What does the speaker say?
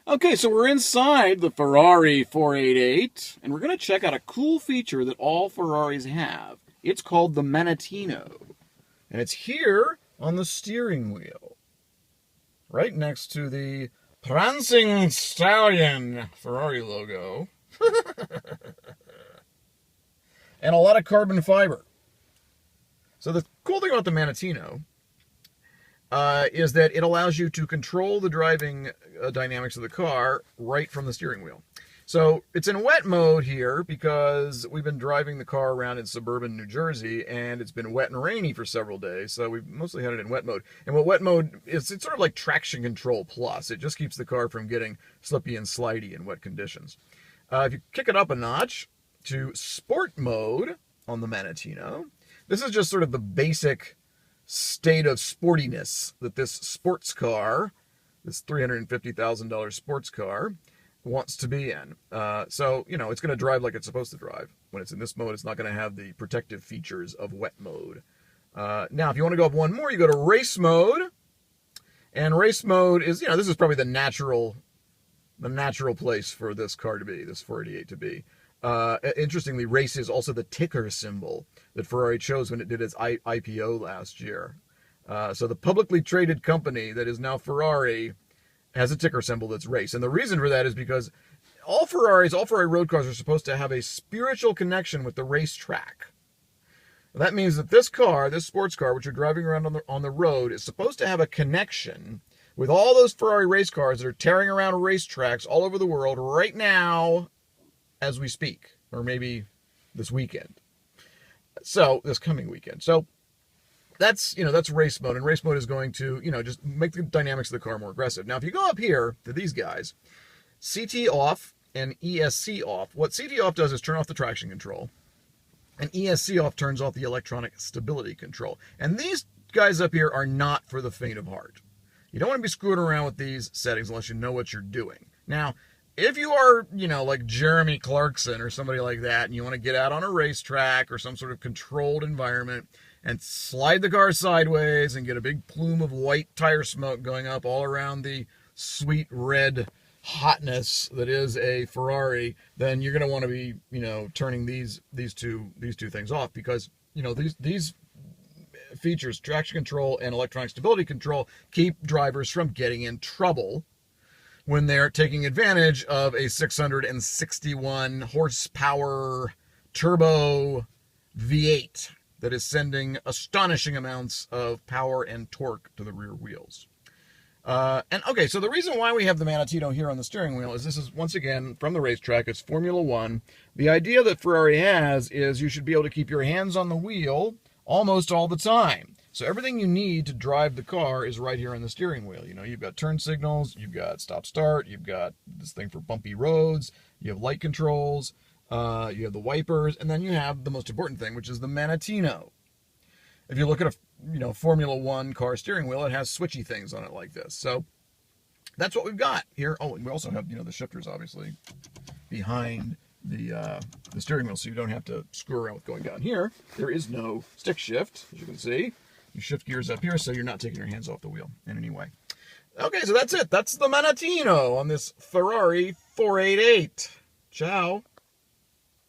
Okay, so we're inside the Ferrari 488, and we're going to check out a cool feature that all Ferraris have. It's called the Manettino, and it's here on the steering wheel, right next to the Prancing Stallion Ferrari logo, and a lot of carbon fiber. So the cool thing about the Manettino is that it allows you to control the driving dynamics of the car right from the steering wheel. So it's in wet mode here because we've been driving the car around in suburban New Jersey and it's been wet and rainy for several days. So we've mostly had it in wet mode. And what wet mode is, it's sort of like traction control plus. It just keeps the car from getting slippy and slidey in wet conditions. If you kick it up a notch to sport mode on the Manettino, this is just sort of the basic state of sportiness that this sports car, this $350,000 sports car, wants to be in. So, it's going to drive like it's supposed to drive. When it's in this mode, it's not going to have the protective features of wet mode. Now, if you want to go up one more, you go to race mode. And race mode is, this is probably the natural place for this car to be, this 488 to be. Interestingly, race is also the ticker symbol that Ferrari chose when it did its IPO last year. So the publicly traded company that is now Ferrari has a ticker symbol that's race. And the reason for that is because all Ferrari road cars are supposed to have a spiritual connection with the racetrack. That means that this car, this sports car, which you're driving around on the road, is supposed to have a connection with all those Ferrari race cars that are tearing around racetracks all over the world right now as we speak, or maybe this weekend. So, this coming weekend. So, that's race mode, and race mode is going to, just make the dynamics of the car more aggressive. Now, if you go up here to these guys, CT off and ESC off, what CT off does is turn off the traction control, and ESC off turns off the electronic stability control. And these guys up here are not for the faint of heart. You don't want to be screwing around with these settings unless you know what you're doing. Now, if you are, like Jeremy Clarkson or somebody like that, and you want to get out on a racetrack or some sort of controlled environment and slide the car sideways and get a big plume of white tire smoke going up all around the sweet red hotness that is a Ferrari, then you're going to want to be, turning these two things off, because, these features, traction control and electronic stability control, keep drivers from getting in trouble when they're taking advantage of a 661 horsepower turbo V8 that is sending astonishing amounts of power and torque to the rear wheels. So the reason why we have the Manettino here on the steering wheel is this is, once again, from the racetrack. It's Formula One. The idea that Ferrari has is you should be able to keep your hands on the wheel almost all the time. So everything you need to drive the car is right here on the steering wheel. You've got turn signals, you've got stop-start, you've got this thing for bumpy roads, you have light controls, you have the wipers, and then you have the most important thing, which is the Manettino. If you look at a Formula One car steering wheel, it has switchy things on it like this. So that's what we've got here. Oh, and we also have the shifters obviously behind the steering wheel, so you don't have to screw around with going down here. There is no stick shift, as you can see. You shift gears up here so you're not taking your hands off the wheel in any way. Okay, so that's it. That's the Manettino on this Ferrari 488. Ciao.